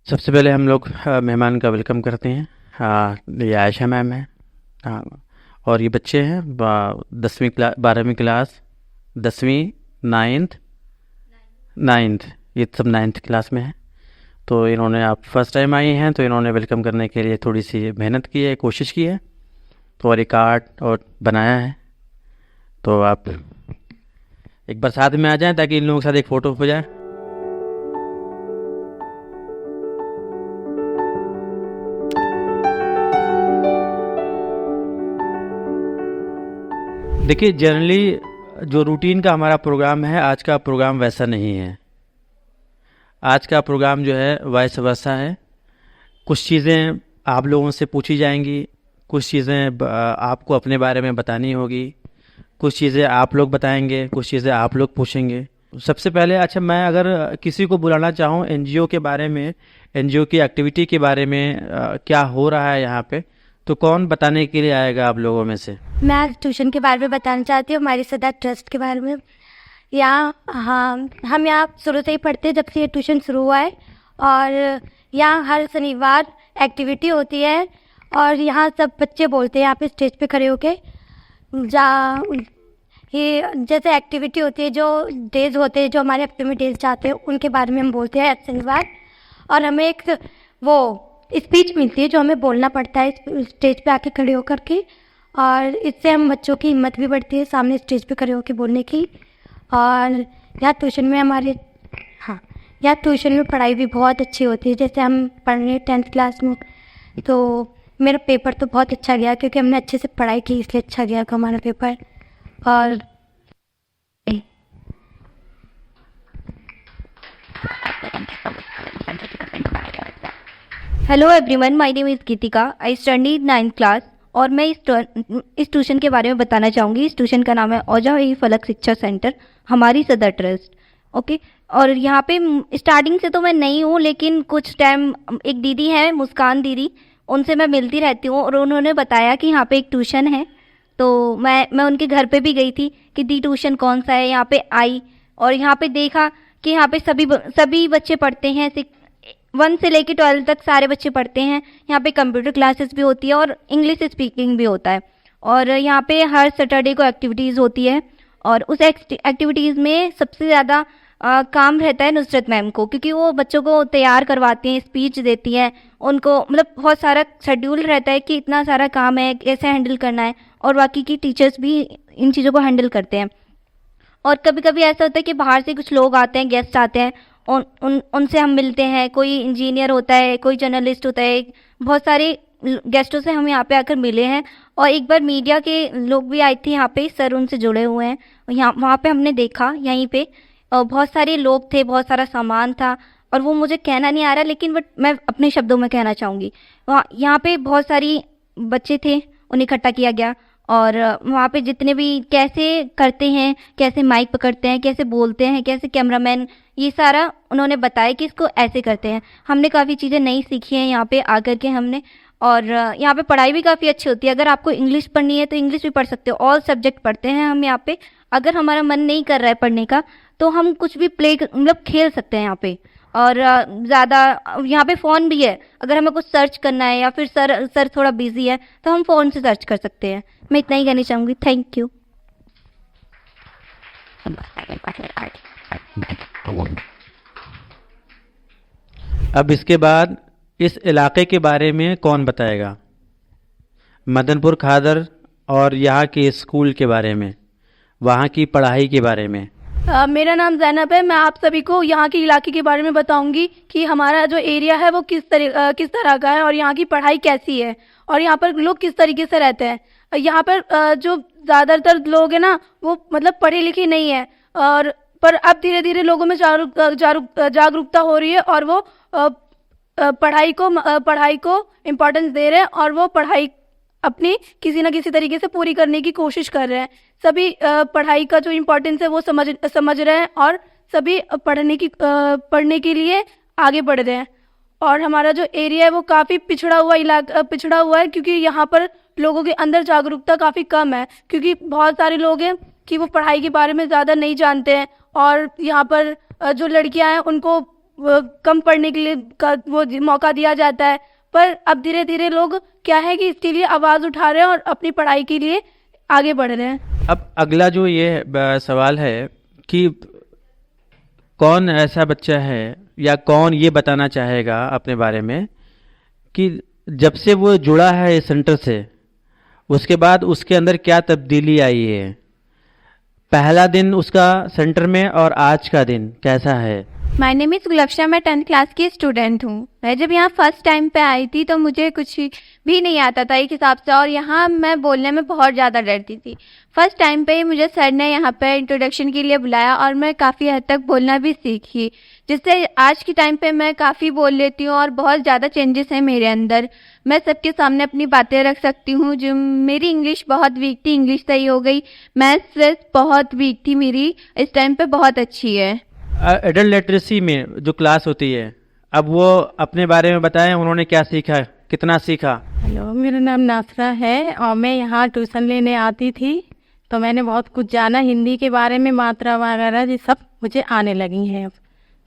सबसे पहले हम लोग मेहमान का वेलकम करते हैं। ये आयशा मैम है। हाँ। और ये बच्चे हैं 10वीं क्लास 12वीं क्लास 10वीं नाइन्थ नाइन्थ ये सब नाइन्थ क्लास में है। तो इन्होंने आप फर्स्ट टाइम आई हैं तो इन्होंने वेलकम करने के लिए थोड़ी सी मेहनत की है, कोशिश की है। तो और एक आर्ट और बनाया है। तो आप एक बार साथ में आ जाएं ताकि इन लोगों के साथ एक फ़ोटो हो जाए। देखिए, जनरली जो रूटीन का हमारा प्रोग्राम है, आज का प्रोग्राम वैसा नहीं है। आज का प्रोग्राम जो है वाइस वर्सा है। कुछ चीज़ें आप लोगों से पूछी जाएंगी, कुछ चीज़ें आपको अपने बारे में बतानी होगी, कुछ चीज़ें आप लोग बताएंगे, कुछ चीज़ें आप लोग पूछेंगे। सबसे पहले अच्छा, मैं अगर किसी को बुलाना चाहूँ एनजीओ के बारे में, एनजीओ की एक्टिविटी के बारे में, क्या हो रहा है यहाँ पे, तो कौन बताने के लिए आएगा आप लोगों में से? मैं ट्यूशन के बारे में बताना चाहती हूँ, हमारी सदा ट्रस्ट के बारे में। यहाँ हम यहाँ शुरू से ही पढ़ते हैं, जब से ये ट्यूशन शुरू हुआ है। और यहाँ हर शनिवार एक्टिविटी होती है और यहाँ सब बच्चे बोलते हैं यहाँ पे स्टेज पे खड़े होके। ये जैसे एक्टिविटी होती है, जो डेज होते हैं, जो हमारे हफ्ते में डेज जाते हैं, उनके बारे में हम बोलते हैं शनिवार। और हमें एक वो स्पीच मिलती है जो हमें बोलना पड़ता है स्टेज पे आके खड़े होकर के। और इससे हम बच्चों की हिम्मत भी बढ़ती है सामने स्टेज पे खड़े होकर बोलने की। और यहाँ ट्यूशन में यहाँ ट्यूशन में पढ़ाई भी बहुत अच्छी होती है। जैसे हम पढ़ रहे हैं 10th क्लास में, तो मेरा पेपर तो बहुत अच्छा गया क्योंकि हमने अच्छे से पढ़ाई की, इसलिए अच्छा गया था हमारा पेपर। और hello everyone, my name is Geetika. I study 9th class और मैं इस ट्यूशन के बारे में बताना चाहूँगी। इस ट्यूशन का नाम है ओजा ई फलक शिक्षा सेंटर, हमारी सदर ट्रस्ट। ओके। और यहाँ पे स्टार्टिंग से तो मैं नहीं हूँ, लेकिन कुछ टाइम एक दीदी है मुस्कान दीदी, उनसे मैं मिलती रहती हूँ और उन्होंने बताया कि यहाँ पे एक ट्यूशन है। तो मैं उनके घर पे भी गई थी कि दी ट्यूशन कौन सा है। यहाँ पे आई और यहाँ पे देखा कि यहाँ पे सभी बच्चे पढ़ते हैं। 1 से लेकर 12 तक सारे बच्चे पढ़ते हैं। यहाँ पे कंप्यूटर क्लासेस भी होती है और इंग्लिश स्पीकिंग भी होता है। और यहाँ पे हर सैटरडे को एक्टिविटीज़ होती है और उस एक्टिविटीज़ में सबसे ज़्यादा काम रहता है नुसरत मैम को, क्योंकि वो बच्चों को तैयार करवाती हैं, स्पीच देती हैं उनको। मतलब बहुत सारा शेड्यूल रहता है कि इतना सारा काम है, कैसे हैंडल करना है। और बाकी की टीचर्स भी इन चीज़ों को हैंडल करते हैं। और कभी कभी ऐसा होता है कि बाहर से कुछ लोग आते हैं, गेस्ट आते हैं, उनसे हम मिलते हैं। कोई इंजीनियर होता है, कोई जर्नलिस्ट होता है, बहुत सारे गेस्टों से हम यहाँ पे आकर मिले हैं। और एक बार मीडिया के लोग भी आए थे यहाँ पे, सर उनसे जुड़े हुए हैं। यहाँ वहाँ पे हमने देखा यहीं पे बहुत सारे लोग थे, बहुत सारा सामान था। और वो मुझे कहना नहीं आ रहा, लेकिन बट मैं अपने शब्दों में कहना चाहूँगी। वहाँ यहाँ पे बहुत सारी बच्चे थे, उन्हें इकट्ठा किया गया। और वहाँ पे जितने भी कैसे करते हैं, कैसे माइक पकड़ते हैं, कैसे बोलते हैं, कैसे कैमरामैन, ये सारा उन्होंने बताया कि इसको ऐसे करते हैं। हमने काफ़ी चीज़ें नई सीखी हैं यहाँ पे आकर के हमने। और यहाँ पे पढ़ाई भी काफ़ी अच्छी होती है। अगर आपको इंग्लिश पढ़नी है तो इंग्लिश भी पढ़ सकते हो, ऑल सब्जेक्ट पढ़ते हैं हम यहाँ पे। अगर हमारा मन नहीं कर रहा है पढ़ने का तो हम कुछ भी मतलब खेल सकते हैं यहाँ पे। और ज़्यादा यहाँ पे फ़ोन भी है, अगर हमें कुछ सर्च करना है या फिर सर थोड़ा बिजी है तो हम फ़ोन से सर्च कर सकते हैं। मैं इतना ही कहना चाहूँगी। Thank you. अब इसके बाद इस इलाके के बारे में कौन बताएगा? मदनपुर खादर और यहाँ के स्कूल के बारे में, वहाँ की पढ़ाई के बारे में। मेरा नाम ज़ैनब है। मैं आप सभी को यहाँ के इलाके के बारे में बताऊंगी कि हमारा जो एरिया है वो किस तरह का है और यहाँ की पढ़ाई कैसी है और यहाँ पर लोग किस तरीके से रहते हैं। यहाँ पर जो ज़्यादातर लोग हैं ना, वो मतलब पढ़े लिखे नहीं है। और पर अब धीरे धीरे लोगों में जागरूकता हो रही है और वो पढ़ाई को इम्पोर्टेंस दे रहे हैं और वो पढ़ाई अपनी किसी न किसी तरीके से पूरी करने की कोशिश कर रहे हैं। सभी पढ़ाई का जो इम्पोर्टेंस है वो समझ रहे हैं और सभी पढ़ने के लिए आगे बढ़ रहे हैं। और हमारा जो एरिया है वो काफ़ी पिछड़ा हुआ है, क्योंकि यहाँ पर लोगों के अंदर जागरूकता काफ़ी कम है, क्योंकि बहुत सारे लोग हैं कि वो पढ़ाई के बारे में ज़्यादा नहीं जानते हैं। और यहाँ पर जो लड़कियाँ हैं उनको वो कम पढ़ने के लिए का वो मौका दिया जाता है। पर अब धीरे धीरे लोग क्या है कि इसके लिए आवाज़ उठा रहे हैं और अपनी पढ़ाई के लिए आगे बढ़ रहे हैं। अब अगला जो ये सवाल है कि कौन ऐसा बच्चा है या कौन ये बताना चाहेगा अपने बारे में कि जब से वो जुड़ा है इस सेंटर से उसके बाद उसके अंदर क्या तब्दीली आई है, पहला दिन उसका सेंटर में और आज का दिन कैसा है। माय नेम इज़ गुलफ्शा, मैं 10th क्लास की स्टूडेंट हूँ। मैं जब यहाँ फर्स्ट टाइम पे आई थी तो मुझे कुछ भी नहीं आता था एक हिसाब से, और यहाँ मैं बोलने में बहुत ज़्यादा डरती थी। फर्स्ट टाइम पे ही मुझे सर ने यहाँ पे इंट्रोडक्शन के लिए बुलाया और मैं काफ़ी हद तक बोलना भी सीखी, जिससे आज के टाइम पे मैं काफ़ी बोल लेती हूँ और बहुत ज़्यादा चेंजेस हैं मेरे अंदर। मैं सबके सामने अपनी बातें रख सकती हूँ। जो मेरी इंग्लिश बहुत वीक थी, इंग्लिश सही हो गई। मैथ्स बहुत वीक थी मेरी, इस टाइम पे बहुत अच्छी है। एडल्ट लिटरेसी में जो क्लास होती है, अब वो अपने बारे में बताएं, उन्होंने क्या सीखा, कितना सीखा। हेलो, मेरा नाम नासरा है और मैं यहाँ ट्यूशन लेने आती थी तो मैंने बहुत कुछ जाना हिंदी के बारे में, मात्रा वगैरह ये सब मुझे आने लगी हैं अब,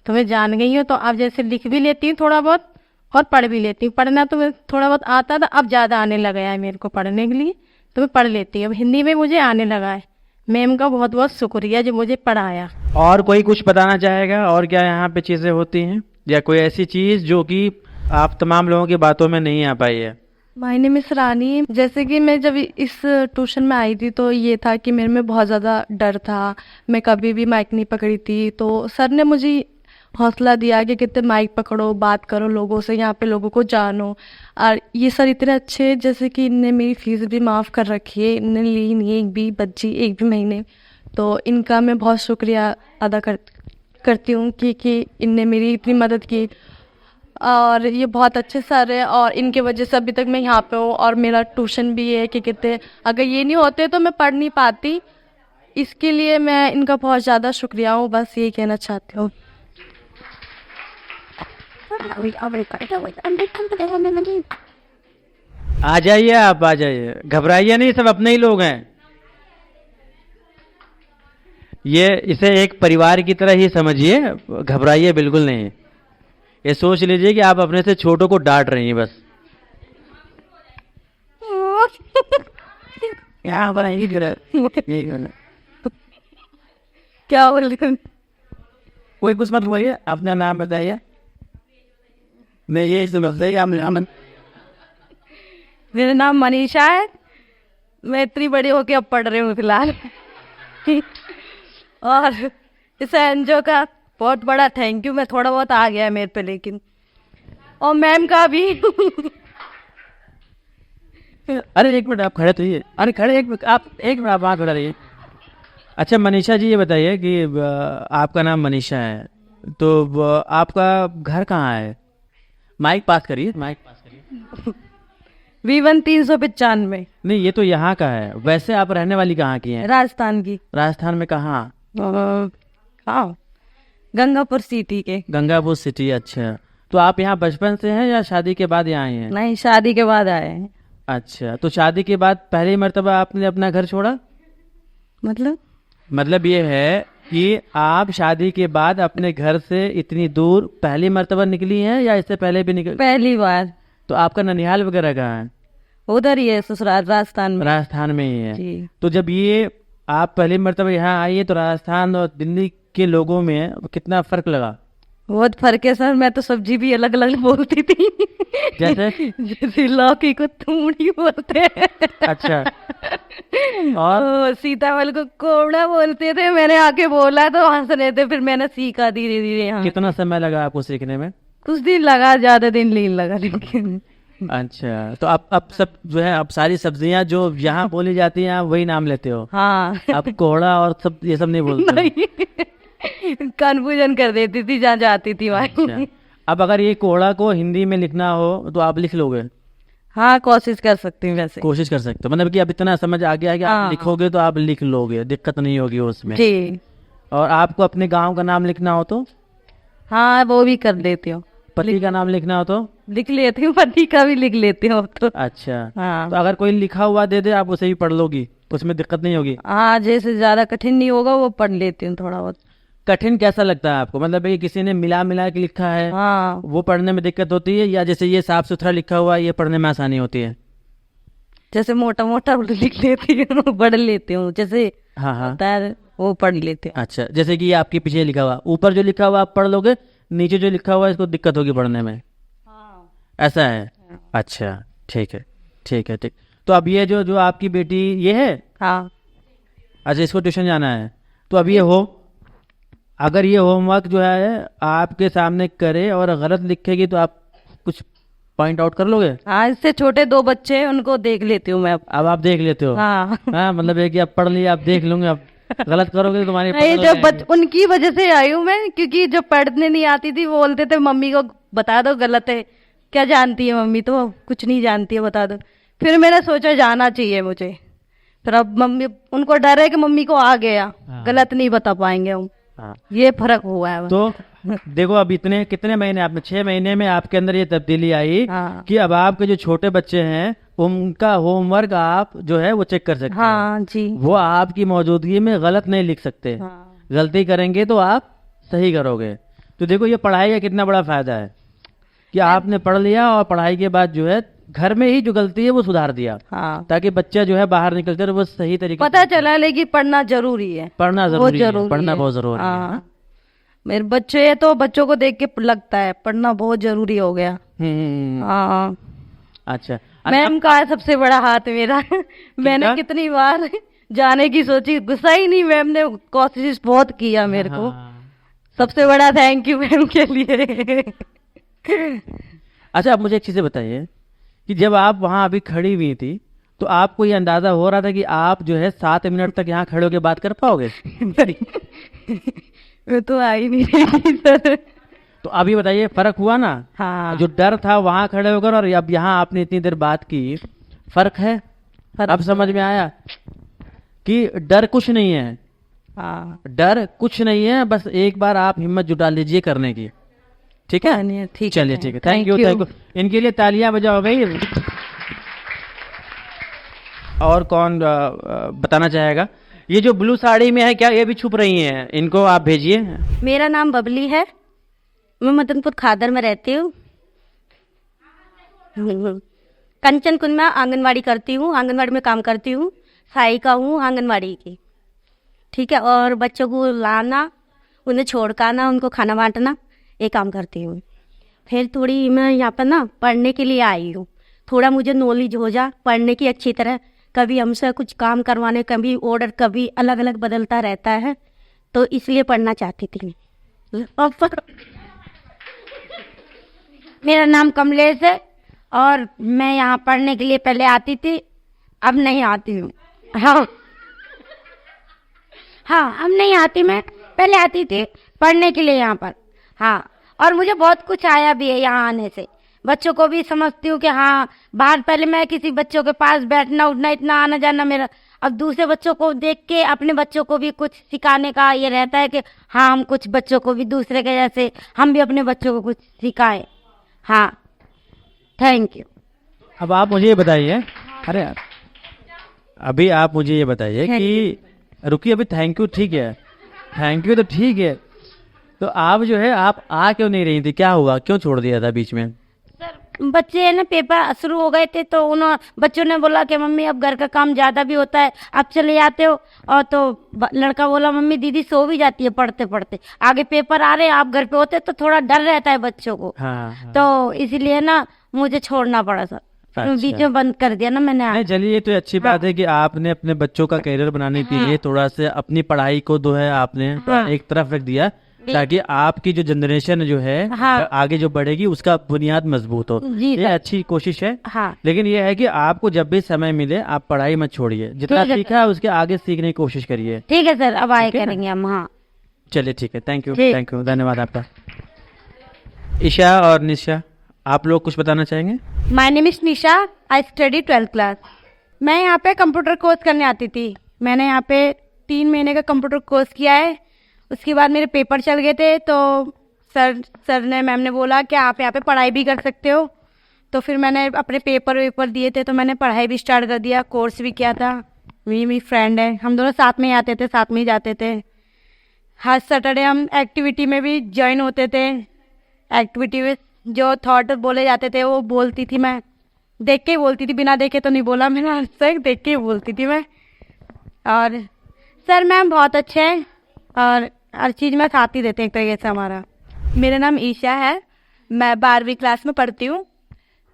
तो मैं जान गई हूँ। तो अब जैसे लिख भी लेती हूँ थोड़ा बहुत और पढ़ भी लेती हूँ। पढ़ना तो मैं थोड़ा बहुत आता था, अब ज़्यादा आने लगा है मेरे को पढ़ने के लिए, तो मैं पढ़ लेती हूँ। अब हिंदी में मुझे आने लगा है। मैम का बहुत बहुत शुक्रिया जो मुझे पढ़ाया। और कोई कुछ बताना चाहेगा और क्या यहाँ पे चीज़ें होती हैं या कोई ऐसी चीज़ जो कि आप तमाम लोगों की बातों में नहीं आ पाई है। माय नेम इज़ रानी। जैसे कि मैं जब इस ट्यूशन में आई थी तो ये था कि मेरे में बहुत ज़्यादा डर था, मैं कभी भी माइक नहीं पकड़ी थी। तो सर ने मुझे हौसला दिया कि कितने माइक पकड़ो, बात करो लोगों से, यहाँ पे लोगों को जानो। और ये सर इतने अच्छे, जैसे कि इनने मेरी फीस भी माफ़ कर रखी है, इनने ली नहीं एक भी बच्ची एक भी महीने। तो इनका मैं बहुत शुक्रिया अदा करती हूँ कि इनने मेरी इतनी मदद की। और ये बहुत अच्छे सर है और इनके वजह से अभी तक मैं यहाँ पे हूँ और मेरा ट्यूशन भी है कि कितने, अगर ये नहीं होते तो मैं पढ़ नहीं पाती। इसके लिए मैं इनका बहुत ज़्यादा शुक्रिया हूँ, बस यही कहना चाहती हूँ। आ जाइए, आप आ जाइए, घबराइए नहीं, सब अपने ही लोग हैं। ये इसे एक परिवार की तरह ही समझिए, घबराइए बिल्कुल नहीं। ये सोच लीजिए कि आप अपने से छोटों को डांट रही हैं बस। क्या बोल रहे? कोई कुछ मत बोलिए, अपना नाम बताइए। मैं ये मेरा नाम मनीषा है। मैं इतनी बड़ी होके अब पढ़ रही हूँ फिलहाल। और इस एनजीओ का बहुत बड़ा थैंक यू। मैं थोड़ा बहुत आ गया है मेरे पे, लेकिन और मैम का भी। अरे एक मिनट, आप खड़े तो रहिए। अरे खड़े, एक मिनट आप वहाँ खड़ा रहिए। अच्छा मनीषा जी, ये बताइए कि आपका नाम मनीषा है, तो आपका घर कहाँ है? माइक पास करिए, माइक पास करिए। V1 395। नहीं, ये तो यहाँ का है। वैसे आप रहने वाली कहाँ की हैं? राजस्थान की। राजस्थान में कहाँ? हाँ, गंगापुर सिटी के। गंगापुर सिटी। अच्छा, तो आप यहाँ बचपन से हैं या शादी के बाद यहाँ आए हैं? नहीं, शादी के बाद आए हैं। अच्छा, तो शादी के बाद पहली मर्तबा आपने अपना घर छोड़ा? मतलब ये है कि आप शादी के बाद अपने घर से इतनी दूर पहली मर्तबा निकली हैं या इससे पहले भी निकल? पहली बार। तो आपका ननिहाल वगैरह कहाँ है? उधर ही है, ससुराल राजस्थान में। राजस्थान में ही है जी। तो जब ये आप पहली मर्तबा यहाँ आई है तो राजस्थान और दिल्ली के लोगों में कितना फर्क लगा? बहुत फर्क है सर। मैं तो सब्जी भी अलग अलग बोलती थी। जैसे लौकी को थूड़ी बोलते हैं। अच्छा, और सीताफल को कोवड़ा बोलते थे। मैंने आके बोला तो हंस रहे थे, फिर मैंने सीखा धीरे धीरे। यहाँ कितना समय लगा आपको सीखने में? कुछ दिन लगा, ज्यादा दिन नहीं लगा लेकिन। अच्छा, तो आप सब जो है, आप सारी सब्जियां जो यहाँ बोली जाती हैं आप वही नाम लेते हो? हाँ। आप कोहड़ा और सब ये सब नहीं बोलते? कन्फ्यूजन कर देती थी जहाँ जाती थी वहाँ। अच्छा, अब अगर ये कोहड़ा को हिंदी में लिखना हो तो आप लिख लोगे? हाँ, कोशिश कर सकती हूँ वैसे। कोशिश कर सकते हो, मतलब कि अब इतना समझ आ गया है कि आप हाँ। लिखोगे तो आप लिख लोगे, दिक्कत नहीं होगी उसमें। जी। और आपको अपने गांव का नाम लिखना हो तो? हाँ, वो भी कर लेती हूँ। पति का नाम लिखना हो तो? लिख लेती हूँ, पति का भी लिख लेती हूँ अब तो। अच्छा, हाँ। तो अगर कोई लिखा हुआ दे दे आप उसे भी पढ़ लोगी, उसमें दिक्कत नहीं होगी? हाँ, जैसे ज्यादा कठिन नहीं होगा वो पढ़ लेती हूँ थोड़ा बहुत। कठिन कैसा लगता है आपको? मतलब ये किसी ने मिला मिला के लिखा है, हाँ, वो पढ़ने में दिक्कत होती है, या जैसे ये साफ सुथरा लिखा हुआ है ये पढ़ने में आसानी होती है? जैसे मोटा मोटा लिख लेती हूँ, पढ़ लेती हूँ, जैसे हाँ हाँ। होता है वो पढ़ लेते हैं। अच्छा, जैसे कि ये आपके पीछे लिखा हुआ, ऊपर जो लिखा हुआ आप पढ़ लोगे, नीचे जो लिखा हुआ है इसको दिक्कत होगी पढ़ने में, ऐसा है? अच्छा, ठीक है ठीक है ठीक। तो अब ये जो जो आपकी बेटी ये है, हाँ, अच्छा इसको ट्यूशन जाना है, तो अब ये हो, अगर ये होमवर्क जो है आपके सामने करे और गलत लिखेगी तो आप कुछ पॉइंट आउट कर लोगे? हाँ, इससे छोटे 2 बच्चे हैं उनको देख लेती हूँ मैं अब। अब आप देख लेते हो? हाँ, हाँ, मतलब है कि आप पढ़ लिया, आप देख लूंगे, आप गलत करोगे तो तुम्हारी नहीं, पकड़ जो लेंगे। उनकी वजह से आई हूँ मैं, क्योंकि जब पढ़ने नहीं आती थी वो बोलते थे मम्मी को बता दो गलत है, क्या जानती है मम्मी, तो कुछ नहीं जानती है, बता दो। फिर मैंने सोचा जाना चाहिए मुझे, फिर अब मम्मी, उनको डर है कि मम्मी को आ गया, हाँ। गलत नहीं बता पाएंगे हम, हाँ, ये फर्क हुआ है। तो देखो अब इतने कितने महीने आपने, 6 महीने में आपके अंदर ये तब्दीली आई हाँ, कि अब आपके जो छोटे बच्चे हैं उनका होमवर्क आप जो है वो चेक कर सकते हैं। हाँ जी, वो आपकी मौजूदगी में गलत नहीं लिख सकते, हाँ, गलती करेंगे तो आप सही करोगे। तो देखो ये पढ़ाई का कितना बड़ा फायदा है कि आपने पढ़ लिया और पढ़ाई के बाद जो है घर में ही जो गलती है वो सुधार दिया, हाँ, ताकि बच्चा जो है बाहर निकलते और वो सही तरीके पता चला लेकिन पढ़ना जरूरी है, पढ़ना वो जरूरी है, जरूरी पढ़ना है। बहुत जरूरी है। हाँ, मेरे बच्चे हैं तो बच्चों को देख के लगता है पढ़ना बहुत जरूरी हो गया। हाँ, अच्छा, मैम का है सबसे बड़ा हाथ मेरा। मैंने कितनी बार जाने की सोची, गुस्सा ही नहीं, मैम ने कोशिश बहुत किया मेरे को। हाँ। सबसे बड़ा थैंक यू मैम के लिए। अच्छा, आप मुझे एक चीज़ बताइए कि जब आप वहाँ अभी खड़ी हुई थी तो आपको ये अंदाजा हो रहा था कि आप जो है 7 मिनट तक यहाँ खड़े होकर बात कर पाओगे? मैं तो आ ही नहीं रही सर। तो अभी बताइए, फर्क हुआ ना? हाँ, जो डर था वहां खड़े होकर और अब यहाँ आपने इतनी देर बात की, फर्क है? फर्क अब समझ में आया कि डर कुछ नहीं है, हाँ, डर कुछ नहीं है, बस एक बार आप हिम्मत जुटा लीजिए करने की। ठीक है, ठीक है, चलिए ठीक है, थैंक यू थैंक यू। इनके लिए तालियां बजाओ भाई। और कौन बताना चाहेगा? ये जो ब्लू साड़ी में है, क्या ये भी छुप रही हैं? इनको आप भेजिए। मेरा नाम बबली है, मैं मदनपुर खादर में रहती हूँ। कंचन कुंज में आंगनवाड़ी करती हूँ, आंगनवाड़ी में काम करती हूँ, सहायिका हूँ आंगनवाड़ी की। ठीक है, और बच्चों को लाना, उन्हें छोड़ कर आना, उनको खाना बांटना, ये काम करती हूँ। फिर थोड़ी मैं यहाँ पर ना पढ़ने के लिए आई हूँ, थोड़ा मुझे नॉलेज हो जा पढ़ने की अच्छी तरह। कभी हमसे कुछ काम करवाने, कभी ऑर्डर, कभी अलग अलग बदलता रहता है, तो इसलिए पढ़ना चाहती थी। मेरा नाम कमलेश है और मैं यहाँ पढ़ने के लिए पहले आती थी, अब नहीं आती हूँ। हाँ हाँ, अब नहीं आती, मैं पहले आती थी पढ़ने के लिए यहाँ पर। हाँ, और मुझे बहुत कुछ आया भी है यहाँ आने से। बच्चों को भी समझती हूँ कि हाँ, बाहर पहले मैं किसी बच्चों के पास बैठना उठना इतना आना जाना मेरा, अब दूसरे बच्चों को देख के अपने बच्चों को भी कुछ सिखाने का ये रहता है कि हाँ, हम कुछ बच्चों को भी दूसरे के जैसे हम भी अपने बच्चों को कुछ सिखाएं। हाँ, थैंक यू। अब आप मुझे ये बताइए, अरे यार, अभी आप मुझे ये बताइए कि रुकिए, अभी थैंक यू ठीक है, थैंक यू तो ठीक है, तो आप जो है आप आ क्यों नहीं रही थी? क्या हुआ, क्यों छोड़ दिया था बीच में? बच्चे है ना, पेपर शुरू हो गए थे तो बच्चों ने बोला कि मम्मी अब घर का काम ज़्यादा भी होता है, आप चले जाते हो। और तो लड़का बोला मम्मी दीदी सो भी जाती है पढ़ते पढ़ते, आगे पेपर आ रहे हैं, आप घर पे होते तो थोड़ा डर रहता है बच्चों को। हाँ, तो इसलिए ना मुझे छोड़ना पड़ा सर। अच्छा। बीच में बंद कर दिया ना मैंने। नहीं चलिए, ये तो अच्छी बात है कि आपने अपने बच्चों का करियर बनाने के लिए थोड़ा सा अपनी पढ़ाई को जो है आपने एक तरफ रख दिया, ताकि आपकी जो जनरेशन जो है आगे जो बढ़ेगी उसका बुनियाद मजबूत हो। जी ये अच्छी कोशिश है। हाँ, लेकिन ये है कि आपको जब भी समय मिले आप पढ़ाई मत छोड़िए, जितना ठीक है सीखा है उसके आगे सीखने की कोशिश करिए। ठीक है सर, अब आए ठीक है ना? करेंगे हम। हाँ, चलिए ठीक है, थैंक यू ठीक। थैंक यू, धन्यवाद आपका। ईशा और निशा, आप लोग कुछ बताना चाहेंगे? My name is Nisha, I study 12th class. मैं यहाँ पे कंप्यूटर कोर्स करने आती थी। मैंने यहाँ पे 3 महीने का कंप्यूटर कोर्स किया है। उसके बाद मेरे पेपर चल गए थे तो सर ने, मैम ने बोला कि आप यहाँ पे पढ़ाई भी कर सकते हो। तो फिर मैंने अपने पेपर दिए थे तो मैंने पढ़ाई भी स्टार्ट कर दिया, कोर्स भी किया था। मेरी फ्रेंड है, हम दोनों साथ में ही आते थे, साथ में ही जाते थे। हर सैटरडे हम एक्टिविटी में भी ज्वाइन होते थे। एक्टिविटी में जो थॉट बोले जाते थे वो बोलती थी मैं, देख के ही बोलती थी, बिना देखे तो नहीं बोला मैंने आज तक, देख के ही बोलती थी मैं। और सर मैम बहुत अच्छे हैं और हर चीज़ में साथ ही देते हैं एक तरीके से हमारा। मेरा नाम ईशा है, मैं 12वीं क्लास में पढ़ती हूँ।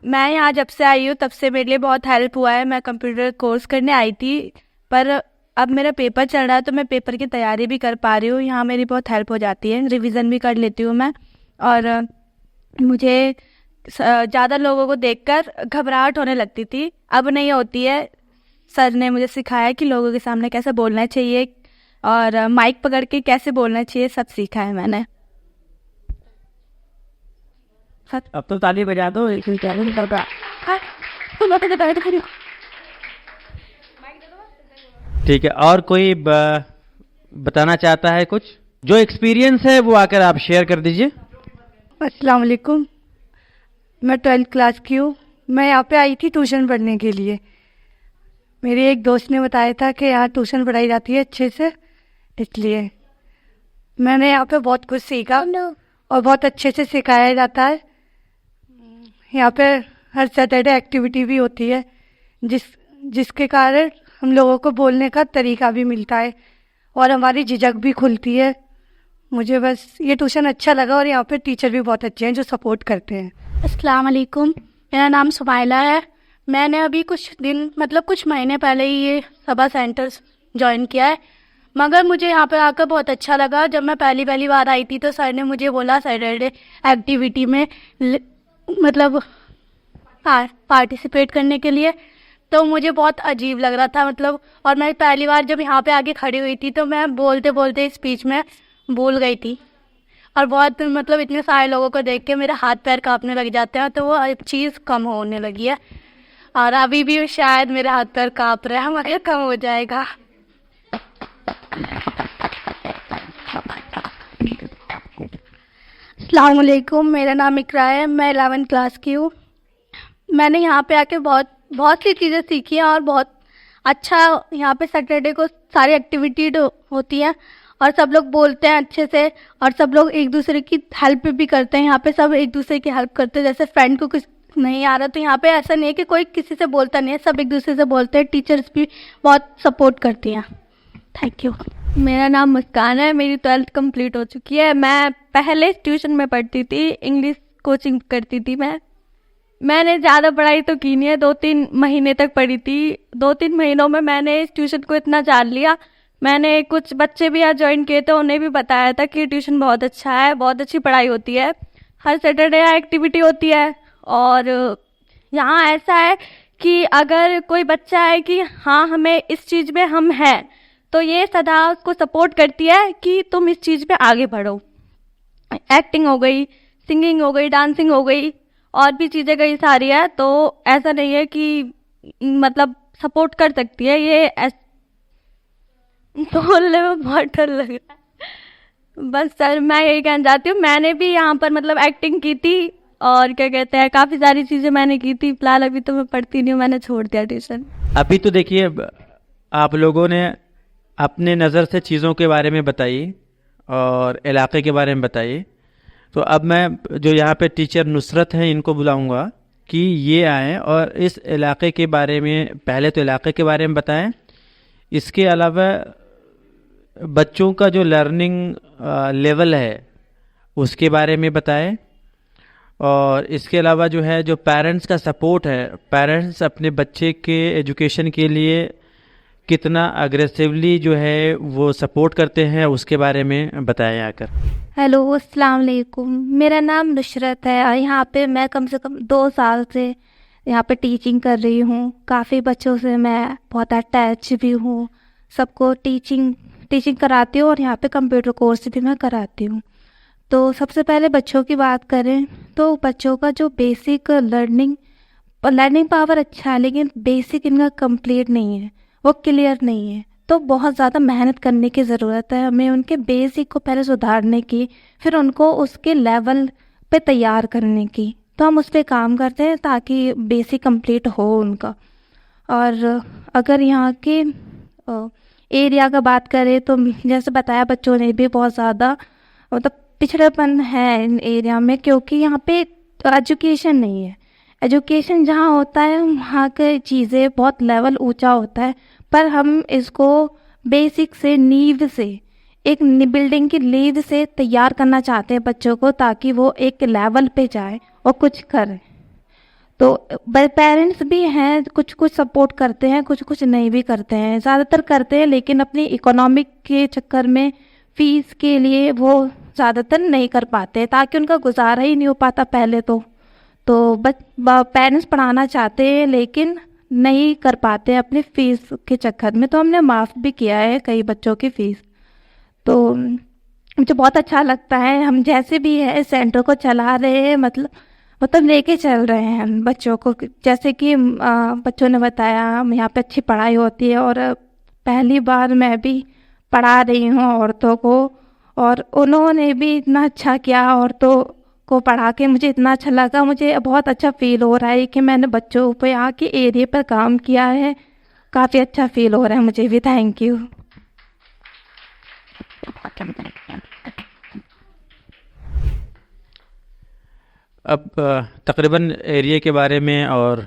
मैं यहाँ जब से आई हूँ तब से मेरे लिए बहुत हेल्प हुआ है। मैं कंप्यूटर कोर्स करने आई थी, पर अब मेरा पेपर चल रहा है तो मैं पेपर की तैयारी भी कर पा रही हूँ। यहाँ मेरी बहुत हेल्प हो जाती है, रिवीजन भी कर लेती हूँ मैं। और मुझे ज़्यादा लोगों को देखकर घबराहट होने लगती थी, अब नहीं होती है। सर ने मुझे सिखाया कि लोगों के सामने कैसे बोलना चाहिए और माइक पकड़ के कैसे बोलना चाहिए, सब सीखा है मैंने। अब तो ताली बजा दो, लेकिन क्या नहीं करता। ठीक है, और कोई बताना चाहता है कुछ? जो एक्सपीरियंस है वो आकर आप शेयर कर दीजिए। अस्सलाम वालेकुम, मैं 12th क्लास की हूँ। मैं यहाँ पे आई थी ट्यूशन पढ़ने के लिए। मेरे एक दोस्त ने बताया था कि यहाँ ट्यूशन पढ़ाई जाती है अच्छे से, इसलिए मैंने यहाँ पे बहुत कुछ सीखा और बहुत अच्छे से सिखाया जाता है। यहाँ पे हर सैटरडे एक्टिविटी भी होती है जिसके कारण हम लोगों को बोलने का तरीका भी मिलता है और हमारी झिझक भी खुलती है। मुझे बस ये ट्यूशन अच्छा लगा और यहाँ पे टीचर भी बहुत अच्छे हैं जो सपोर्ट करते हैं। अस्सलाम वालेकुम, मेरा नाम सुमाइला है। मैंने अभी कुछ दिन मतलब कुछ महीने पहले ही ये सबा सेंटर्स ज्वाइन किया है, मगर मुझे यहाँ पर आकर बहुत अच्छा लगा। जब मैं पहली बार आई थी तो सर ने मुझे बोला सैटरडे एक्टिविटी में मतलब पार्टिसिपेट करने के लिए, तो मुझे बहुत अजीब लग रहा था मतलब। और मैं पहली बार जब यहाँ पे आके खड़ी हुई थी तो मैं बोलते बोलते स्पीच में भूल गई थी और बहुत मतलब इतने सारे लोगों को देख के मेरा हाथ पैर कांपने लग जाते हैं, तो वो चीज़ कम होने लगी है। और अभी भी शायद मेरे हाथ पैर कांप रहे हैं, मगर कम हो जाएगा। अस्सलाम वालेकुम, मेरा नाम इकरा है, मैं 11th क्लास की हूँ। मैंने यहाँ पे आके बहुत सी चीज़ें सीखी हैं और बहुत अच्छा यहाँ पे सैटरडे को सारी एक्टिविटी होती है और सब लोग बोलते हैं अच्छे से और सब लोग एक दूसरे की हेल्प भी करते हैं। यहाँ पे सब एक दूसरे की हेल्प करते हैं। जैसे फ्रेंड को कुछ नहीं आ रहा तो यहाँ पे ऐसा नहीं है कि कोई किसी से बोलता नहीं है, सब एक दूसरे से बोलते हैं। टीचर्स भी बहुत सपोर्ट करती हैं। Thank you. मेरा नाम मुस्कान है, मेरी 12th कंप्लीट हो चुकी है। मैं पहले ट्यूशन में पढ़ती थी, इंग्लिश कोचिंग करती थी। मैंने ज़्यादा पढ़ाई तो की नहीं है, 2-3 महीने तक पढ़ी थी। 2-3 महीनों में मैंने इस ट्यूशन को इतना जान लिया। मैंने कुछ बच्चे भी यहाँ ज्वाइन किए थे, उन्हें भी बताया था कि ट्यूशन बहुत अच्छा है, बहुत अच्छी पढ़ाई होती है। हर सैटरडे यहाँ एक्टिविटी होती है और यहाँ ऐसा है कि अगर कोई बच्चा है कि हाँ हमें इस चीज़ में हम हैं, तो ये सदा उसको सपोर्ट करती है कि तुम इस चीज़ में आगे बढ़ो। एक्टिंग हो गई, सिंगिंग हो गई, डांसिंग हो गई और भी चीज़ें कई सारी है। तो ऐसा नहीं है कि मतलब सपोर्ट कर सकती है। ये बोलने में बहुत डर लग रहा है। बस सर मैं यही कहना चाहती हूँ, मैंने भी यहाँ पर मतलब एक्टिंग की थी और क्या कहते हैं काफ़ी सारी चीज़ें मैंने की थी। फिलहाल अभी तो मैं पढ़ती नहीं हूँ, मैंने छोड़ दिया ट्यूशन। अभी तो देखिए आप लोगों ने अपने नज़र से चीज़ों के बारे में बताई और इलाके के बारे में बताई। तो अब मैं जो यहाँ पे टीचर नुसरत हैं इनको बुलाऊंगा कि ये आएँ और इस इलाके के बारे में, पहले तो इलाके के बारे में बताएं, इसके अलावा बच्चों का जो लर्निंग लेवल है उसके बारे में बताएं, और इसके अलावा जो है जो पेरेंट्स का सपोर्ट है, पेरेंट्स अपने बच्चे के एजुकेशन के लिए कितना अग्रेसिवली जो है वो सपोर्ट करते हैं, उसके बारे में बताएं आकर। हेलो, अस्सलाम वालेकुम, मेरा नाम नुसरत है और यहाँ पे मैं कम से कम 2 साल से यहाँ पे टीचिंग कर रही हूँ। काफ़ी बच्चों से मैं बहुत अटैच भी हूँ, सबको टीचिंग कराती हूँ और यहाँ पे कंप्यूटर कोर्स भी मैं कराती हूँ। तो सबसे पहले बच्चों की बात करें तो बच्चों का जो बेसिक लर्निंग पावर अच्छा है, लेकिन बेसिक इनका कंप्लीट नहीं है, वो क्लियर नहीं है। तो बहुत ज़्यादा मेहनत करने की ज़रूरत है हमें उनके बेसिक को पहले सुधारने की, फिर उनको उसके लेवल पे तैयार करने की। तो हम उस पर काम करते हैं ताकि बेसिक कंप्लीट हो उनका। और अगर यहाँ के एरिया का बात करें तो जैसे बताया बच्चों ने भी बहुत ज़्यादा मतलब पिछड़ेपन है इन एरिया में, क्योंकि यहाँ पे एजुकेशन नहीं है। एजुकेशन जहाँ होता है वहाँ की चीज़ें बहुत लेवल ऊंचा होता है, पर हम इसको बेसिक से नींव से एक बिल्डिंग की नींव से तैयार करना चाहते हैं बच्चों को, ताकि वो एक लेवल पे जाए और कुछ करे। तो पेरेंट्स भी हैं, कुछ कुछ सपोर्ट करते हैं, कुछ कुछ नहीं भी करते हैं, ज़्यादातर करते हैं लेकिन अपनी इकोनॉमिक के चक्कर में फीस के लिए वो ज़्यादातर नहीं कर पाते, ताकि उनका गुजारा ही नहीं हो पाता पहले तो पेरेंट्स पढ़ाना चाहते हैं लेकिन नहीं कर पाते अपनी फ़ीस के चक्कर में। तो हमने माफ़ भी किया है कई बच्चों की फ़ीस। तो मुझे बहुत अच्छा लगता है, हम जैसे भी है सेंटर को चला रहे हैं, मतलब लेके चल रहे हैं हम बच्चों को। जैसे कि बच्चों ने बताया यहाँ पे अच्छी पढ़ाई होती है, और पहली बार मैं भी पढ़ा रही हूँ औरतों को, और उन्होंने भी इतना अच्छा किया औरतों को पढ़ा के। मुझे इतना अच्छा लगा, मुझे बहुत अच्छा फील हो रहा है कि मैंने बच्चों पे यहाँ के एरिया पर काम किया है। काफ़ी अच्छा फील हो रहा है मुझे भी। Thank you. अब तकरीबन एरिया के बारे में और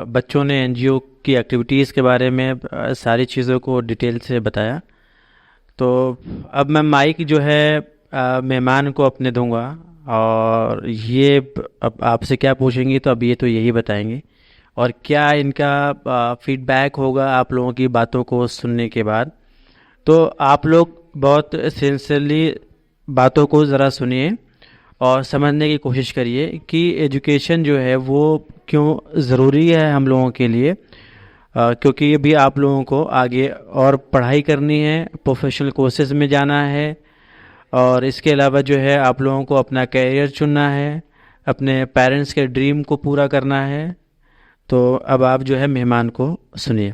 बच्चों ने एनजीओ की एक्टिविटीज़ के बारे में सारी चीज़ों को डिटेल से बताया। तो अब मैं माइक जो है मेहमान को अपने दूंगा, और ये अब आपसे क्या पूछेंगी तो अब ये तो यही बताएंगे, और क्या इनका फीडबैक होगा आप लोगों की बातों को सुनने के बाद। तो आप लोग बहुत सिंसियरली बातों को ज़रा सुनिए और समझने की कोशिश करिए कि एजुकेशन जो है वो क्यों ज़रूरी है हम लोगों के लिए, क्योंकि ये भी आप लोगों को आगे और पढ़ाई करनी है, प्रोफेशनल कोर्सेज में जाना है, और इसके अलावा जो है आप लोगों को अपना कैरियर चुनना है, अपने पेरेंट्स के ड्रीम को पूरा करना है। तो अब आप जो है मेहमान को सुनिए।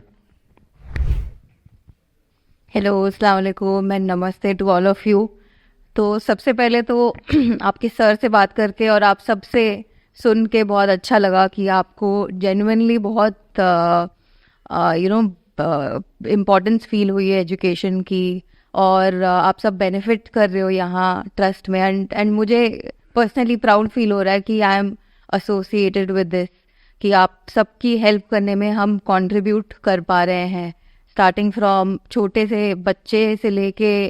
हेलो, अस्सलाम वालेकुम एंड नमस्ते टू ऑल ऑफ यू। तो सबसे पहले तो आपके सर से बात करके और आप सबसे सुन के बहुत अच्छा लगा कि आपको जेन्युइनली बहुत इम्पोर्टेंस फील हुई है एजुकेशन की, और आप सब बेनिफिट कर रहे हो यहाँ ट्रस्ट में। एंड मुझे पर्सनली प्राउड फील हो रहा है कि I am associated with this, कि आप सबकी हेल्प करने में हम कंट्रीब्यूट कर पा रहे हैं, स्टार्टिंग फ्रॉम छोटे से बच्चे से लेके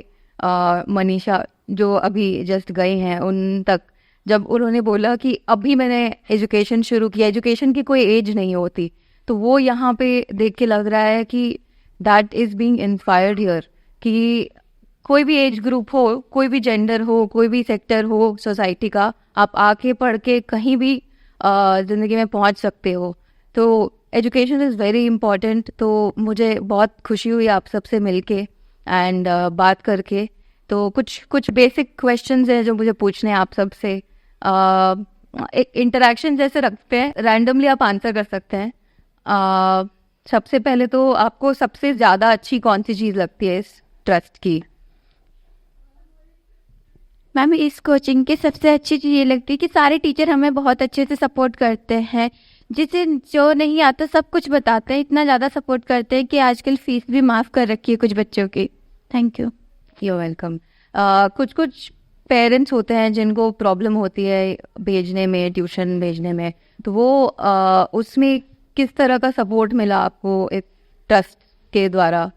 मनीषा जो अभी जस्ट गए हैं उन तक। जब उन्होंने बोला कि अभी मैंने एजुकेशन शुरू किया, एजुकेशन की कोई एज नहीं होती, तो वो यहाँ पे देख के लग रहा है कि that is being inspired here, कि कोई भी एज ग्रुप हो, कोई भी जेंडर हो, कोई भी सेक्टर हो सोसाइटी का, आप आके पढ़ के कहीं भी ज़िंदगी में पहुँच सकते हो। तो एजुकेशन इज़ वेरी इम्पॉर्टेंट। तो मुझे बहुत खुशी हुई आप सबसे मिलके एंड बात करके। तो कुछ बेसिक क्वेश्चंस हैं जो मुझे पूछने हैं आप सबसे। एक इंटरेक्शन जैसे रखते हैं, रैंडमली आप आंसर कर सकते हैं। सबसे पहले तो आपको सबसे ज़्यादा अच्छी कौन सी चीज़ लगती है इस ट्रस्ट की? मैम, इस कोचिंग की सबसे अच्छी चीज़ ये लगती है कि सारे टीचर हमें बहुत अच्छे से सपोर्ट करते हैं, जिसे जो नहीं आता सब कुछ बताते हैं, इतना ज़्यादा सपोर्ट करते हैं कि आजकल फ़ीस भी माफ़ कर रखी है कुछ बच्चों की। Thank you. You welcome. कुछ पेरेंट्स होते हैं जिनको प्रॉब्लम होती है भेजने में, ट्यूशन भेजने में, तो वो उसमें किस तरह का सपोर्ट मिला आपको एक ट्रस्ट के द्वारा?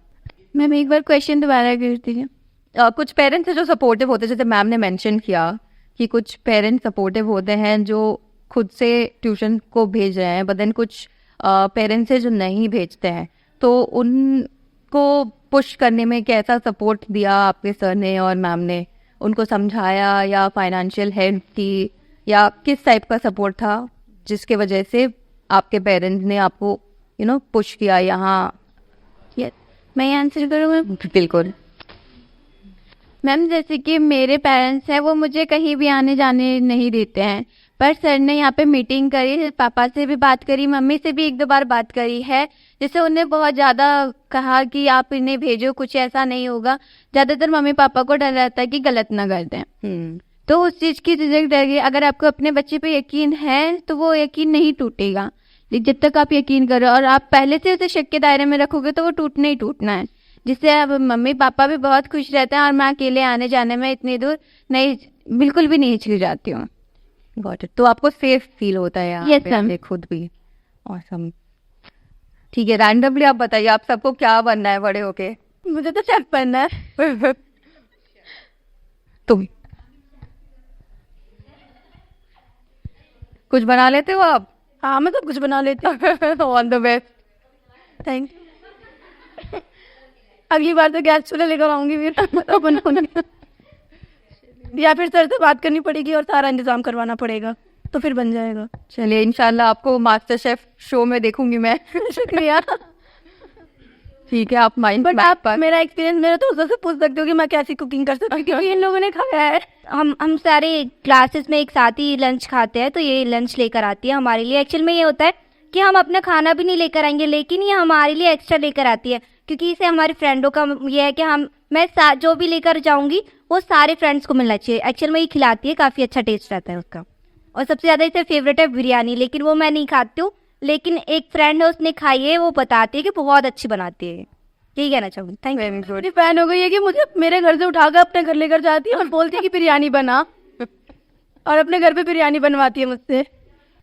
मैम, एक बार क्वेश्चन दोबारा कर दीजिए। कुछ पेरेंट्स हैं जो सपोर्टिव होते हैं, जैसे मैम ने मेंशन किया कि कुछ पेरेंट्स सपोर्टिव होते हैं जो खुद से ट्यूशन को भेज रहे हैं, बट देन कुछ पेरेंट्स हैं जो नहीं भेजते हैं। तो उनको पुश करने में कैसा सपोर्ट दिया आपके सर ने और मैम ने? उनको समझाया या फाइनेंशियल हेल्प की, या किस टाइप का सपोर्ट था जिसके वजह से आपके पेरेंट्स ने आपको पुश किया यहाँ? मैं आंसर करूँ? बिल्कुल मैम, जैसे कि मेरे पेरेंट्स हैं वो मुझे कहीं भी आने जाने नहीं देते हैं, पर सर ने यहाँ पे मीटिंग करी, पापा से भी बात करी, मम्मी से भी एक दो बार बात करी है, जिससे उन्हें बहुत ज़्यादा कहा कि आप इन्हें भेजो, कुछ ऐसा नहीं होगा। ज़्यादातर मम्मी पापा को डर रहता है कि गलत ना कर दें। तो उस चीज़ की झिझक डर गई। अगर आपको अपने बच्चे पे यकीन है तो वो यकीन नहीं टूटेगा, जब तक आप यकीन करो, और आप पहले से उसे शक के दायरे में रखोगे तो वो टूटना ही टूटना है। जिससे अब मम्मी पापा भी बहुत खुश रहते हैं और मैं अकेले आने जाने में इतनी दूर नहीं, बिल्कुल भी नहीं हिचकिचाती हूँ। Got it. तो आपको सेफ फील होता है यहाँ Yes, पे ma'am. से खुद भी? ऑसम। ठीक है, रैंडमली आप बताइए आप सबको क्या बनना है बड़े होके? मुझे तो शेफ बनना है। तुम कुछ बना लेते हो आप? हाँ, मैं सब कुछ बना लेती हूँ। All the best. Thank you. अगली बार तो गैस चूल्हा लेकर आऊंगी, फिर तो बनाऊंगी। या फिर सर से बात करनी पड़ेगी और सारा इंतजाम करवाना पड़ेगा, तो फिर बन जाएगा। चलिए, इंशाल्लाह आपको मास्टर शेफ शो में देखूंगी मैं। शुक्रिया। ठीक है, आप माइंड बट आप मेरा एक्सपीरियंस मेरा तो उससे पूछ सकते हो कि मैं कैसी कुकिंग कर सकती हूँ, क्योंकि इन लोगों ने खाया है। हम सारे क्लासेस में एक साथ ही लंच खाते हैं, तो ये लंच लेकर आती है हमारे लिए। एक्चुअल में ये होता है कि हम अपना खाना भी नहीं लेकर आएंगे, लेकिन ये हमारे लिए एक्स्ट्रा लेकर आती है, क्योंकि इसे हमारी फ्रेंडों का ये है कि जो भी लेकर जाऊंगी वो सारे फ्रेंड्स को मिलना चाहिए। एक्चुअल में ये खिलाती है, काफ़ी अच्छा टेस्ट रहता है उसका। और सबसे ज़्यादा इसे फेवरेट है बिरयानी, लेकिन वो मैं नहीं खाती हूँ, लेकिन एक फ्रेंड है उसने खाई है, वो बताती है कि बहुत अच्छी बनाती है। यही कहना चाहूँगी। Thank you. मेरी फैन हो गई है कि मुझे मेरे घर से उठाकर अपने घर लेकर जाती है और बोलती है कि बिरयानी बना, और अपने घर पे बिरयानी बनवाती है मुझसे।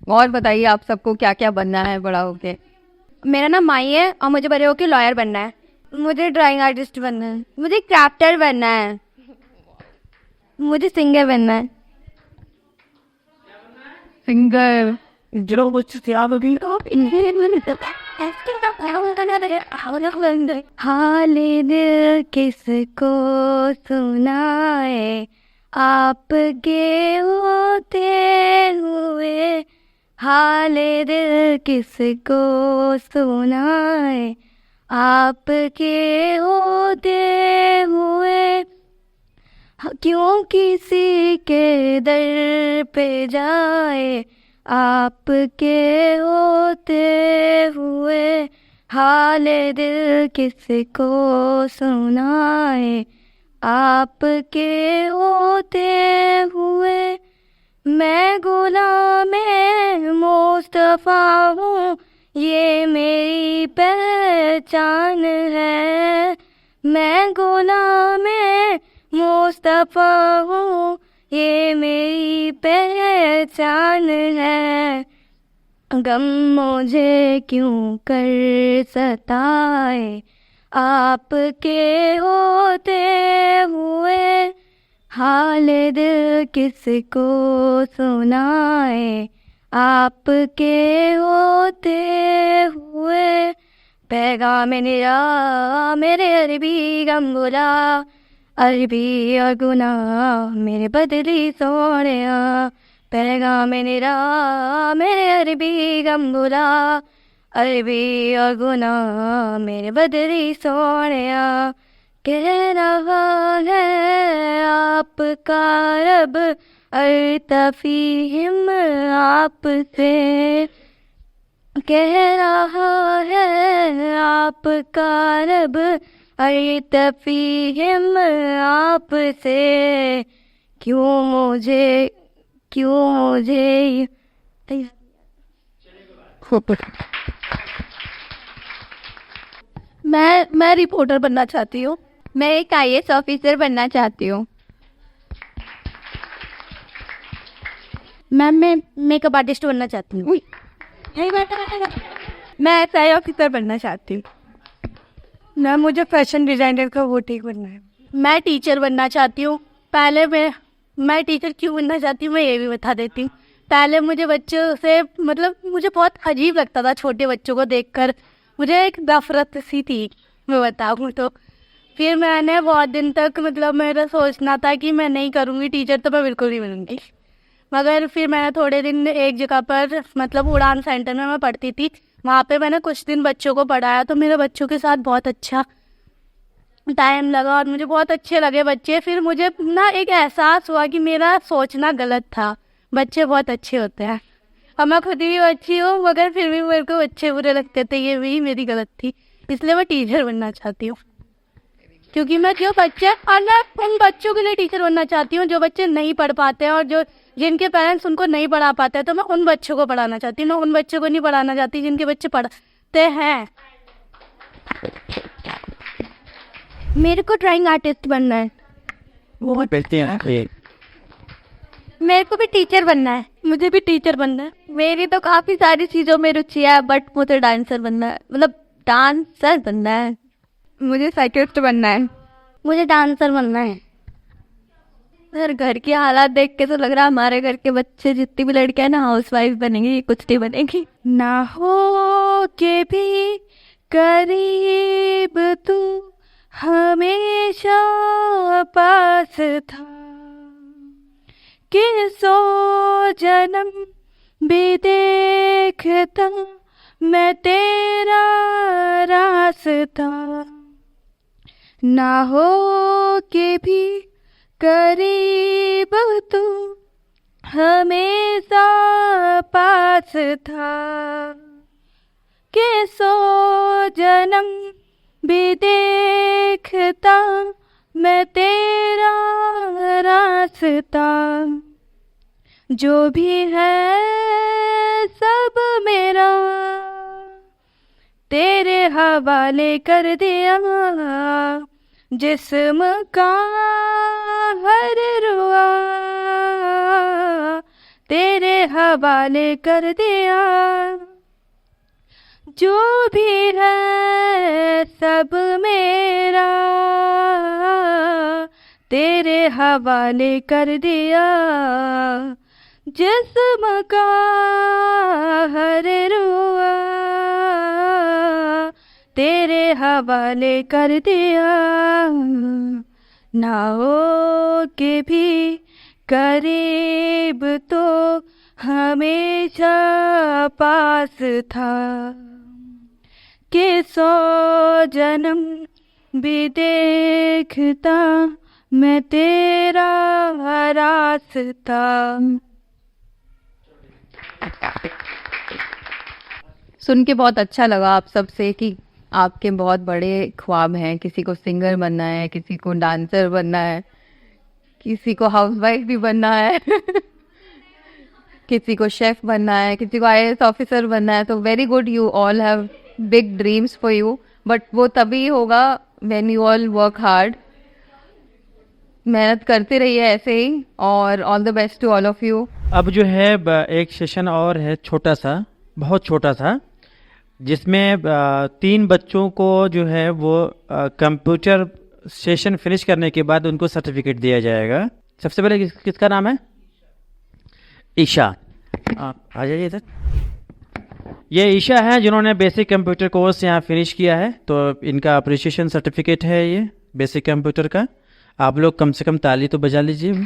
और बताइए आप सबको क्या क्या बनना है बड़ा होके? मेरा नाम माई है और मुझे बड़े होकर लॉयर बनना है। मुझे ड्राइंग आर्टिस्ट बनना है। मुझे क्राफ्टर बनना है। मुझे सिंगर बनना है। सिंगर। जो कुछ हाल दिल किसको सुनाए, आपके होते हुए। हाल दिल किसको सुनाए, आपके होते हुए। क्यों किसी के दर पे जाए, आपके होते हुए। हाल दिल किसको सुनाए, आपके होते हुए। मैं गुलाम मुस्तफा हूँ, ये मेरी पहचान है। मैं गुलाम मुस्तफा हूँ, ये मेरी पहचान है। गम मुझे क्यों कर सताए, आपके होते हुए। हाल दिल किसको सुनाए, आपके होते हुए। पैगाम निरा मेरे अरबी गम बुला, अरबी और गुनाह मेरे बदली सोनिया। पैगाम निरा मेरे अरबी गम बुला, अरबी और गुनाह मेरे बदली सोनिया। कह रहा है आपका रब अल्तफ़ीहिम आपसे। कह रहा है आपका रब अल्तफ़ीहिम आपसे। क्यों मुझे मैं रिपोर्टर बनना चाहती हूँ। मैं एक IAS ऑफिसर बनना चाहती हूँ। मैम मैं मेकअप आर्टिस्ट बनना चाहती हूँ। मैं SI ऑफिसर बनना चाहती हूँ। मैम मुझे फैशन डिजाइनर का वो ठीक बनना है। मैं टीचर बनना चाहती हूँ। पहले मैं टीचर क्यों बनना चाहती हूँ मैं ये भी बता देती हूँ। पहले मुझे बच्चों से मतलब मुझे बहुत अजीब लगता था, छोटे बच्चों को देखकर मुझे एक नफरत सी थी, मैं बताऊँ तो। फिर मैंने बहुत दिन तक मतलब मेरा सोचना था कि मैं नहीं करूँगी टीचर, तो मैं बिल्कुल नहीं बनूँगी। मगर फिर मैंने थोड़े दिन एक जगह पर मतलब उड़ान सेंटर में मैं पढ़ती थी, वहाँ पे मैंने कुछ दिन बच्चों को पढ़ाया, तो मेरे बच्चों के साथ बहुत अच्छा टाइम लगा और मुझे बहुत अच्छे लगे बच्चे। फिर मुझे ना एक एहसास हुआ कि मेरा सोचना गलत था, बच्चे बहुत अच्छे होते हैं और मैं खुद भी अच्छी हूँ, मगर फिर भी मेरे को अच्छे बुरे लगते थे, ये भी मेरी गलत थी। इसलिए मैं टीचर बनना चाहती हूँ, क्योंकि मैं जो बच्चे और मैं उन बच्चों के लिए टीचर बनना चाहती हूँ जो बच्चे नहीं पढ़ पाते हैं और जो जिनके पेरेंट्स उनको नहीं पढ़ा पाते हैं, तो मैं उन बच्चों को पढ़ाना चाहती हूँ। मैं उन बच्चों को नहीं पढ़ाना चाहती जिनके बच्चे पढ़ते हैं। मेरे को ड्राइंग आर्टिस्ट बनना है। वो बेचते हैं मेरे को भी टीचर बनना है। मुझे भी टीचर बनना है। मेरी तो काफ़ी सारी चीज़ों में रुचि है, बट मुझे डांसर बनना है, मतलब डांसर बनना है। मुझे साइकिलिस्ट बनना है। मुझे डांसर बनना है। सर घर की हालात देख के तो लग रहा है हमारे घर के बच्चे जितनी भी लड़कियां ना हाउसवाइफ बनेंगी, कुछ नहीं बनेगी। ना हो के भी करीब तू हमेशा पास था, कि सौ जन्म भी देखता मैं तेरा रास्ता। ना हो के भी करीब तू हमेशा पास था, कि सौ जन्म भी देखता मैं तेरा रास्ता। जो भी है सब मेरा तेरे हवाले कर दिया, जिस्म का हर रुआ तेरे हवाले कर दिया। जो भी है सब मेरा तेरे हवाले कर दिया, जिस्म का हर रुआ तेरे हवाले कर दिया। ना हो के भी करीब तो हमेशा पास था, कि सौ जन्म भी देखता मैं तेरा रास्ता। सुन के बहुत अच्छा लगा आप सबसे कि आपके बहुत बड़े ख्वाब हैं। किसी को सिंगर बनना है, किसी को डांसर बनना है, किसी को हाउसवाइफ भी बनना है किसी को शेफ बनना है, किसी को आईएएस ऑफिसर बनना है। तो very good, you all have big dreams for you, but वो तभी होगा when you all work hard. मेहनत करते रहिए ऐसे ही, और all the best to all of you. अब जो है एक सेशन और है, छोटा सा, बहुत छोटा सा, जिसमें 3 बच्चों को जो है वो कंप्यूटर सेशन फिनिश करने के बाद उनको सर्टिफिकेट दिया जाएगा। सबसे पहले किसका नाम है? ईशा। आप आ जाइए इधर। ये ईशा है जिन्होंने बेसिक कंप्यूटर कोर्स यहाँ फिनिश किया है, तो इनका अप्रिशिएशन सर्टिफिकेट है ये बेसिक कंप्यूटर का। आप लोग कम से कम ताली तो बजा लीजिए।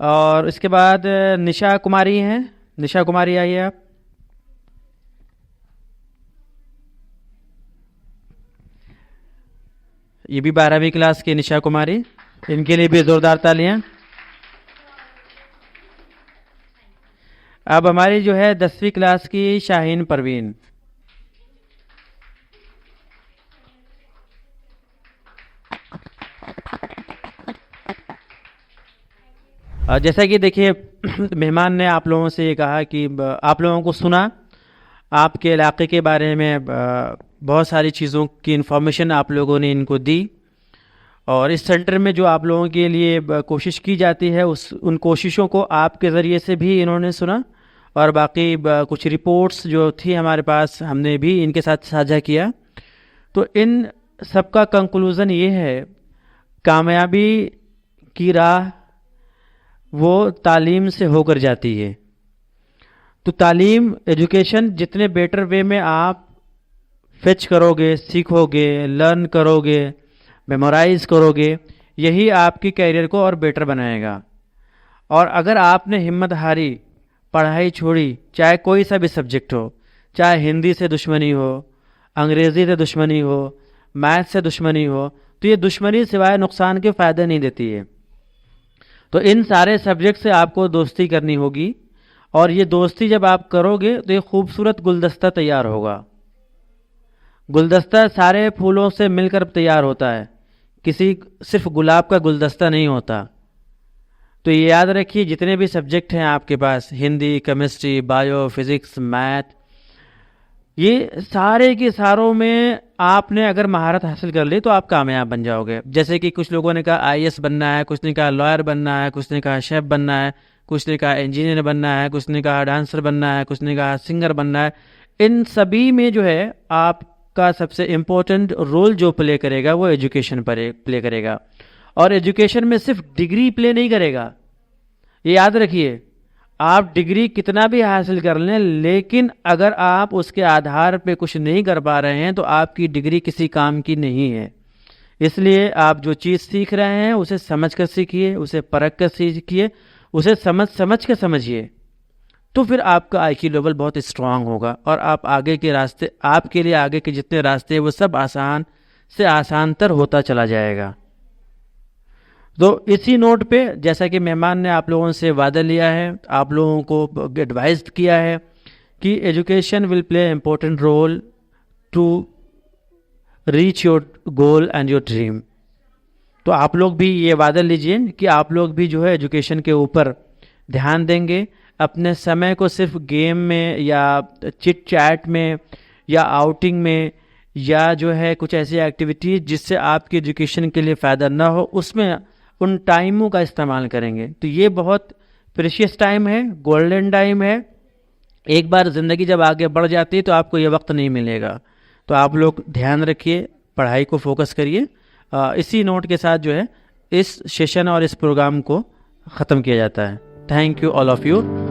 और इसके बाद निशा कुमारी हैं। निशा कुमारी आइए आप। ये भी 12वीं क्लास की निशा कुमारी, इनके लिए भी जोरदार तालियां। अब हमारी जो है 10वीं क्लास की शाहीन परवीन। जैसा कि देखिए मेहमान ने आप लोगों से ये कहा कि आप लोगों को सुना, आपके इलाके के बारे में बहुत सारी चीज़ों की इन्फॉर्मेशन आप लोगों ने इनको दी, और इस सेंटर में जो आप लोगों के लिए कोशिश की जाती है उन कोशिशों को आपके ज़रिए से भी इन्होंने सुना, और बाकी कुछ रिपोर्ट्स जो थी हमारे पास हमने भी इनके साथ साझा किया। तो इन सबका कंक्लूज़न ये है, कामयाबी की राह वो तालीम से होकर जाती है। तो तालीम, एजुकेशन जितने बेटर वे में आप फेच करोगे, सीखोगे, लर्न करोगे, मेमोराइज करोगे, यही आपकी कैरियर को और बेटर बनाएगा। और अगर आपने हिम्मत हारी, पढ़ाई छोड़ी, चाहे कोई सा भी सब्जेक्ट हो, चाहे हिंदी से दुश्मनी हो, अंग्रेज़ी से दुश्मनी हो, मैथ से दुश्मनी हो, तो ये दुश्मनी सिवाय नुकसान के फ़ायदे नहीं देती है। तो इन सारे सब्जेक्ट से आपको दोस्ती करनी होगी, और ये दोस्ती जब आप करोगे तो ये खूबसूरत गुलदस्ता तैयार होगा। गुलदस्ता सारे फूलों से मिलकर तैयार होता है, किसी सिर्फ गुलाब का गुलदस्ता नहीं होता। तो ये याद रखिए, जितने भी सब्जेक्ट हैं आपके पास, Hindi, chemistry, bio, physics, math, ये सारे के सारों में आपने अगर महारत हासिल कर ली तो आप कामयाब बन जाओगे। जैसे कि कुछ लोगों ने कहा आईएएस बनना है, कुछ ने कहा लॉयर बनना है, कुछ ने कहा शेफ बनना है, कुछ ने कहा इंजीनियर बनना है, कुछ ने कहा डांसर बनना है, कुछ ने कहा सिंगर बनना है। इन सभी में जो है आपका सबसे इम्पोर्टेंट रोल जो प्ले करेगा वो एजुकेशन पर प्ले करेगा। और एजुकेशन में सिर्फ डिग्री प्ले नहीं करेगा, ये याद रखिए। आप डिग्री कितना भी हासिल कर लें, लेकिन अगर आप उसके आधार पे कुछ नहीं कर पा रहे हैं तो आपकी डिग्री किसी काम की नहीं है। इसलिए आप जो चीज़ सीख रहे हैं उसे समझ कर सीखिए, उसे परख कर सीखिए, उसे समझ कर समझिए, तो फिर आपका आईक्यू लेवल बहुत स्ट्रांग होगा और आप आगे के रास्ते, आपके लिए आगे के जितने रास्ते हैं वो सब आसान से आसानतर होता चला जाएगा। तो इसी नोट पे, जैसा कि मेहमान ने आप लोगों से वादा लिया है, आप लोगों को एडवाइज किया है कि education will play important role to reach your goal and your dream. तो आप लोग भी ये वादा लीजिए कि आप लोग भी जो है एजुकेशन के ऊपर ध्यान देंगे, अपने समय को सिर्फ गेम में या चिट चैट में या आउटिंग में या जो है कुछ ऐसी एक्टिविटीज़ जिससे आपकी एजुकेशन के लिए फ़ायदा ना हो, उसमें उन टाइमों का इस्तेमाल करेंगे। तो ये बहुत प्रेशियस टाइम है, गोल्डन टाइम है। एक बार ज़िंदगी जब आगे बढ़ जाती है तो आपको ये वक्त नहीं मिलेगा। तो आप लोग ध्यान रखिए, पढ़ाई को फोकस करिए। इसी नोट के साथ जो है इस सेशन और इस प्रोग्राम को ख़त्म किया जाता है। Thank you all of you.